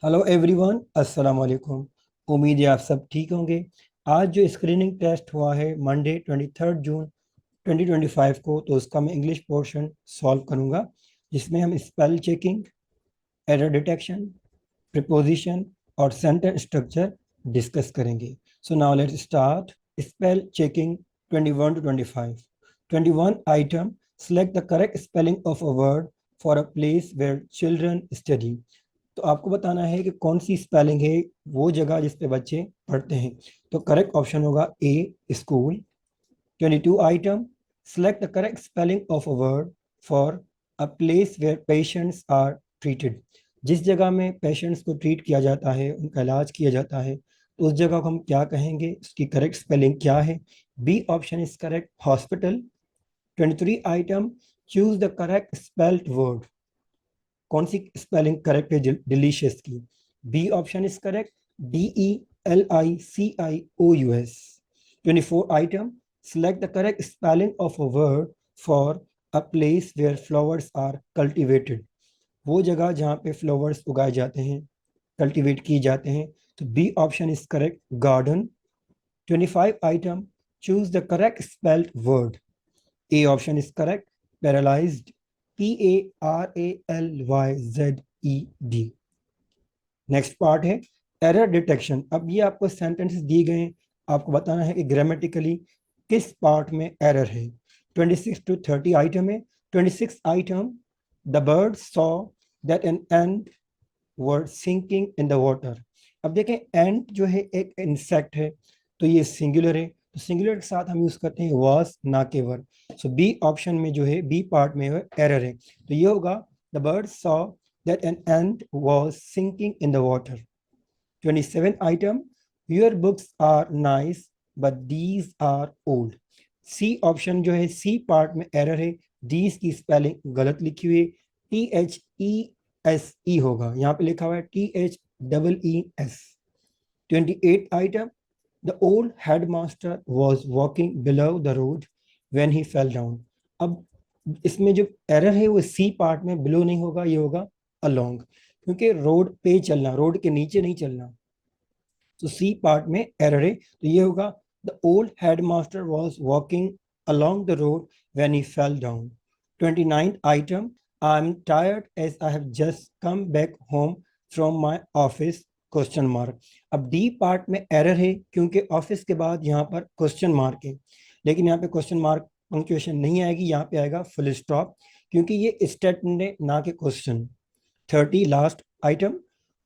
Hello everyone, अस्सलाम वालेकुम। उम्मीद है आप सब ठीक होंगे। आज जो स्क्रीनिंग टेस्ट हुआ है मंडे 23 जून 2025 को, तो उसका मैं इंग्लिश पोर्शन सॉल्व करूंगा, जिसमें हम spell checking, error detection, preposition और सेंटेंस स्ट्रक्चर डिस्कस करेंगे। So now let's start. Spell checking 21 to 25। 21 item, select the correct spelling of a word for a place where children study। तो आपको बताना है कि कौन सी स्पेलिंग है वो जगह जिस पे बच्चे पढ़ते हैं। तो करेक्ट ऑप्शन होगा A, school. 22 item, select the correct spelling of a word for a place where patients are treated. जिस जगह में पेशेंट्स को ट्रीट किया जाता है, उनका इलाज किया जाता है, तो उस जगह को हम क्या कहेंगे, उसकी करेक्ट स्पेलिंग क्या है। B option is correct, hospital. 23 item, choose the correct spelled word. कौन सी स्पेलिंग करेक्ट है डिलीशियस की। B option is correct, DELICIOUS। 24 item, select the correct spelling of a word for a place where flowers are cultivated। वो जगह जहाँ पे flowers उगाए जाते हैं, कल्टीवेट किए जाते हैं। तो B option is correct, garden. 25 item, choose the correct spelled word. A option is correct, paralysed. PARALYZED। Next part है एरर डिटेक्शन। अब ये आपको सेंटेंसेस दिए गए हैं, आपको बताना है कि ग्रामेटिकली किस पार्ट में एरर है। 26 to 30 आइटम है। 26 item, the bird saw that an ant were sinking in the water. अब देखें, एंट जो है एक इंसेक्ट है, तो ये सिंगुलर है, तो सिंगुलर के साथ हम यूज करते हैं वाज, ना के वर। सो बी ऑप्शन में जो है, बी पार्ट में एरर है, तो ये होगा the bird saw that an ant was sinking in the water। 27 item, your books are nice but these are old। C option जो है, सी पार्ट में एरर है, दीज की स्पेलिंग गलत लिखी हुई है, THESE होगा, यहाँ पे लिखा हुआ है THEES। 28 item, the old headmaster was walking below the road when he fell down। अब इसमें जो एरर है वो सी पार्ट में बिलो नहीं होगा, ये होगा अलोंग, क्योंकि रोड पे चलना, रोड के नीचे नहीं चलना। तो सी पार्ट में एरर है, तो ये होगा the old headmaster was walking along the road when he fell down. 29 item, I am tired as I have just come back home from my office, question mark. अब डी पार्ट में error है, क्योंकि office के बाद यहाँ पर question mark है, लेकिन यहाँ पे क्वेश्चन मार्क पंक्चुएशन नहीं आएगी, यहाँ पे आएगा फुल स्टॉप, क्योंकि ये स्टेटमेंट है ना कि question. 30 last item,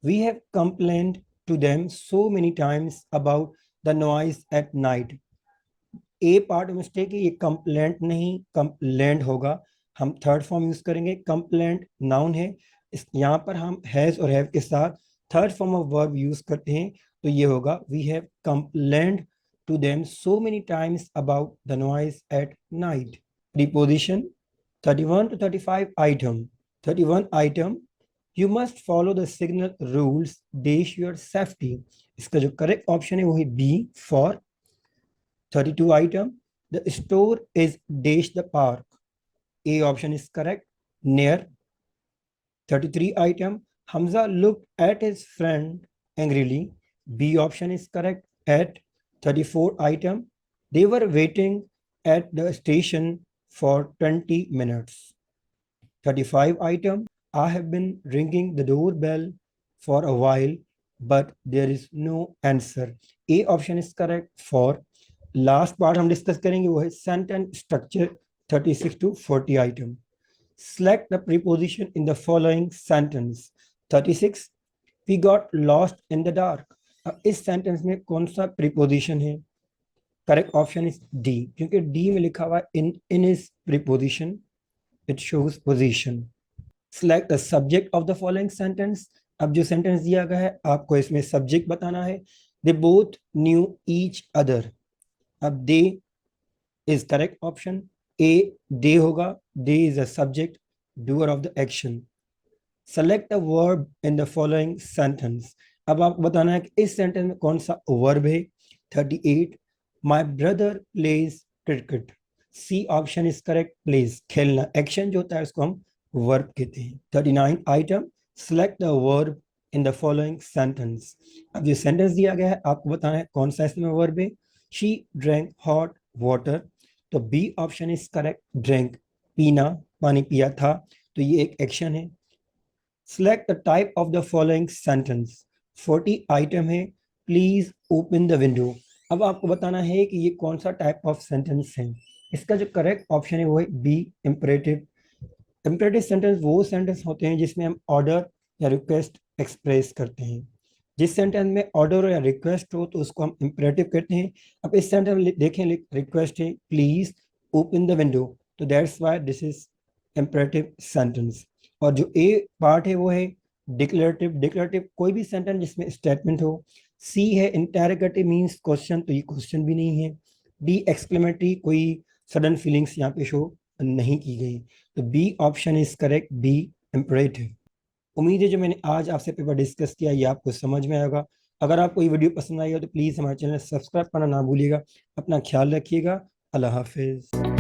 we have complaint to them so many times about the noise at night। A part mistake है, ये कंप्लेंट नहीं कंप्लेंट होगा, हम थर्ड फॉर्म यूज करेंगे। कंप्लेंट नाउन है, इस यहाँ पर हम हैज और हैव के साथ third form of verb use करते हैं, तो ये होगा we have complaint to them so many times about the noise at night. Preposition 31 to 35 item। 31 item, you must follow the signal rules dash your safety. इसका जो correct option है वो है B, for. 32 item, the store is dash the park. A option is correct, near. 33 item, Hamza look at his friend angrily. B option is correct, at. 34 item, they were waiting at the station for 20 minutes। 35 item, I have been ringing the doorbell for a while but there is no answer। A option is correct, for। Last part हम discuss करेंगे वो है sentence structure. 36 to 40 item, select the preposition in the following sentence। 36, we got lost in the dark। अब इस sentence में कौन सा preposition है, करेक्ट ऑप्शन इज डी, क्योंकि डी में लिखा हुआ है in is preposition, it shows position. Select the subject of the following sentence. अब जो सेंटेंस दिया गया है, आपको इसमें सब्जेक्ट बताना है। They both knew each other. अब they is correct option, A they होगा, they is a subject, doer of the action. Select a verb in the following sentence. अब आपको बताना है कि इस सेंटेंस में कौन सा वर्ब है। 38, my brother plays cricket. C option is correct, plays खेलना, एक्शन जो होता है उसको हम वर्ब कहते हैं। 39 item, select the verb in the following sentence. अब जो सेंटेंस दिया गया है आपको बताना है कौन सा इसमें वर्ब है. She drank hot water. तो B option is correct. Drink पीना, पानी पिया था, तो ये एक एक्शन है. Select the type of the following sentence. 40 item है. Please open the window. अब आपको बताना है कि ये कौन सा टाइप ऑफ सेंटेंस है. इसका जो करेक्ट ऑप्शन है वो है बी, इम्परेटिव. इम्परेटिव सेंटेंस वो सेंटेंस होते हैं जिसमें हम ऑर्डर या रिक्वेस्ट एक्सप्रेस करते हैं. जिस सेंटेंस में ऑर्डर या रिक्वेस्ट हो तो उसको हम इम्परेटिव कहते हैं. अब इस सेंटेंस में देखें, रिक्वेस्ट है प्लीज ओपन द विंडो, तो that's why this is imperative sentence. और जो ए पार्ट है वो है डिक्लेरेटिव. डिक्लेरेटिव कोई भी सेंटेंस जिसमें स्टेटमेंट हो. सी है इंटेरोगेटिव मींस क्वेश्चन, तो ये क्वेश्चन भी नहीं है. डी एक्सक्लेमेटरी, कोई सडन फीलिंग्स यहाँ पे शो नहीं की गई. तो B option is correct, B imperative. उम्मीद है जो मैंने आज आपसे पेपर डिस्कस किया ये आपको समझ में आएगा. अगर आपको ये वीडियो पसंद आई हो तो प्लीज़ हमारे चैनल सब्सक्राइब करना ना भूलिएगा. अपना ख्याल रखिएगा. अल्लाह हाफिज़.